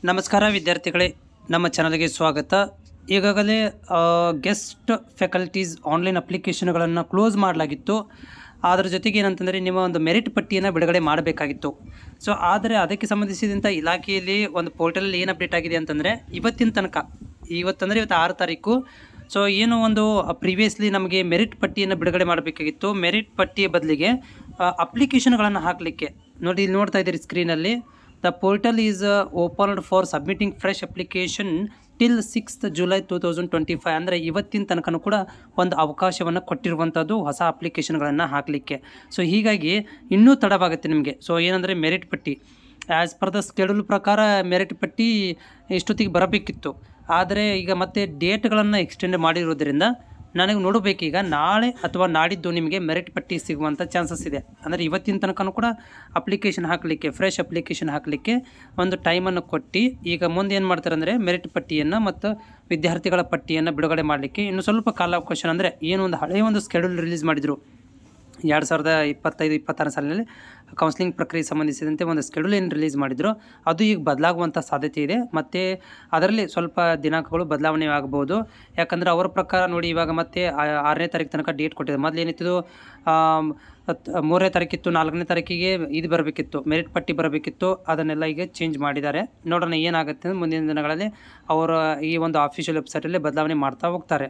ನಮಸ್ಕಾರ ವಿದ್ಯಾರ್ಥಿಗಳೇ, ನಮ್ಮ ಚಾನಲ್ಗೆ ಸ್ವಾಗತ. ಈಗಾಗಲೇ ಗೆಸ್ಟ್ ಫ್ಯಾಕಲ್ಟೀಸ್ ಆನ್ಲೈನ್ ಅಪ್ಲಿಕೇಶನ್ಗಳನ್ನು ಕ್ಲೋಸ್ ಮಾಡಲಾಗಿತ್ತು. ಅದರ ಜೊತೆಗೆ ಏನಂತಂದರೆ ನಿಮ್ಮ ಒಂದು ಮೆರಿಟ್ ಪಟ್ಟಿಯನ್ನು ಬಿಡುಗಡೆ ಮಾಡಬೇಕಾಗಿತ್ತು. ಆದರೆ ಅದಕ್ಕೆ ಸಂಬಂಧಿಸಿದಂಥ ಇಲಾಖೆಯಲ್ಲಿ ಒಂದು ಪೋರ್ಟಲಲ್ಲಿ ಏನು ಅಪ್ಡೇಟ್ ಆಗಿದೆ ಅಂತಂದರೆ ಇವತ್ತಿನ ತನಕ, ಇವತ್ತು 6 ತಾರೀಕು. ಏನು ಒಂದು ಪ್ರಿವಿಯಸ್ಲಿ ನಮಗೆ ಮೆರಿಟ್ ಪಟ್ಟಿಯನ್ನು ಬಿಡುಗಡೆ ಮಾಡಬೇಕಾಗಿತ್ತು. ಮೆರಿಟ್ ಪಟ್ಟಿಯ ಬದಲಿಗೆ ಅಪ್ಲಿಕೇಶನ್ಗಳನ್ನು ಹಾಕಲಿಕ್ಕೆ ನೋಡಿ, ಇಲ್ಲಿ ನೋಡ್ತಾ ಇದ್ದೀರಿ ಸ್ಕ್ರೀನಲ್ಲಿ. The portal is opened for submitting fresh application till 6th July 2025. ಅಂದರೆ ಇವತ್ತಿನ ತನಕನೂ ಕೂಡ ಒಂದು ಅವಕಾಶವನ್ನು ಕೊಟ್ಟಿರುವಂಥದ್ದು ಹೊಸ ಅಪ್ಲಿಕೇಶನ್ಗಳನ್ನು ಹಾಕಲಿಕ್ಕೆ. ಹೀಗಾಗಿ ಇನ್ನೂ ತಡವಾಗುತ್ತೆ ನಿಮಗೆ. ಏನಂದರೆ ಮೆರಿಟ್ ಪಟ್ಟಿ ಆ್ಯಸ್ ಪರ್ ದ ಸ್ಕೆಡ್ಯೂಲ್ ಪ್ರಕಾರ ಮೆರಿಟ್ ಪಟ್ಟಿ ಇಷ್ಟೊತ್ತಿಗೆ ಬರಬೇಕಿತ್ತು. ಆದರೆ ಈಗ ಮತ್ತೆ ಡೇಟ್ಗಳನ್ನು ಎಕ್ಸ್ಟೆಂಡ್ ಮಾಡಿರೋದ್ರಿಂದ ನನಗೆ ನೋಡಬೇಕೀಗ ನಾಳೆ ಅಥವಾ ನಾಡಿದ್ದು ನಿಮಗೆ ಮೆರಿಟ್ ಪಟ್ಟಿ ಸಿಗುವಂಥ ಚಾನ್ಸಸ್ ಇದೆ. ಅಂದರೆ ಇವತ್ತಿನ ತನಕನೂ ಕೂಡ ಅಪ್ಲಿಕೇಶನ್ ಹಾಕಲಿಕ್ಕೆ, ಫ್ರೆಶ್ ಅಪ್ಲಿಕೇಶನ್ ಹಾಕಲಿಕ್ಕೆ ಒಂದು ಟೈಮನ್ನು ಕೊಟ್ಟು ಈಗ ಮುಂದೆ ಏನು ಮಾಡ್ತಾರೆ ಅಂದರೆ ಮೆರಿಟ್ ಪಟ್ಟಿಯನ್ನು ಮತ್ತು ವಿದ್ಯಾರ್ಥಿಗಳ ಪಟ್ಟಿಯನ್ನು ಬಿಡುಗಡೆ ಮಾಡಲಿಕ್ಕೆ ಇನ್ನೂ ಸ್ವಲ್ಪ ಕಾಲಾವಕಾಶ. ಅಂದರೆ ಏನು ಒಂದು ಹಳೆಯ ಒಂದು ಸ್ಕೆಡ್ಯೂಲ್ ರಿಲೀಸ್ ಮಾಡಿದರು 2025-26 ಸಾಲಿನಲ್ಲಿ ಕೌನ್ಸಿಲಿಂಗ್ ಪ್ರಕ್ರಿಯೆ ಸಂಬಂಧಿಸಿದಂತೆ ಒಂದು ಸ್ಕೆಡ್ಯೂಲ್ ಏನು ರಿಲೀಸ್ ಮಾಡಿದ್ರು, ಅದು ಈಗ ಬದಲಾಗುವಂಥ ಸಾಧ್ಯತೆ ಇದೆ. ಮತ್ತು ಅದರಲ್ಲಿ ಸ್ವಲ್ಪ ದಿನಾಂಕಗಳು ಬದಲಾವಣೆ ಆಗ್ಬೋದು. ಯಾಕಂದರೆ ಅವರ ಪ್ರಕಾರ ನೋಡಿ, ಇವಾಗ ಮತ್ತೆ 6ನೇ ತಾರೀಕು ತನಕ ಡೇಟ್ ಕೊಟ್ಟಿದೆ. ಮೊದಲು ಏನಿತ್ತು 3ನೇ ತಾರೀಕಿತ್ತು, 4ನೇ ತಾರೀಕಿಗೆ ಇದು ಬರಬೇಕಿತ್ತು, ಮೆರಿಟ್ ಪಟ್ಟಿ ಬರಬೇಕಿತ್ತು. ಅದನ್ನೆಲ್ಲ ಈಗ ಚೇಂಜ್ ಮಾಡಿದ್ದಾರೆ. ನೋಡೋಣ ಏನಾಗುತ್ತೆ ಮುಂದಿನ ದಿನಗಳಲ್ಲಿ. ಅವರು ಈ ಒಂದು ಆಫಿಷಿಯಲ್ ವೆಬ್ಸೈಟಲ್ಲಿ ಬದಲಾವಣೆ ಮಾಡ್ತಾ ಹೋಗ್ತಾರೆ.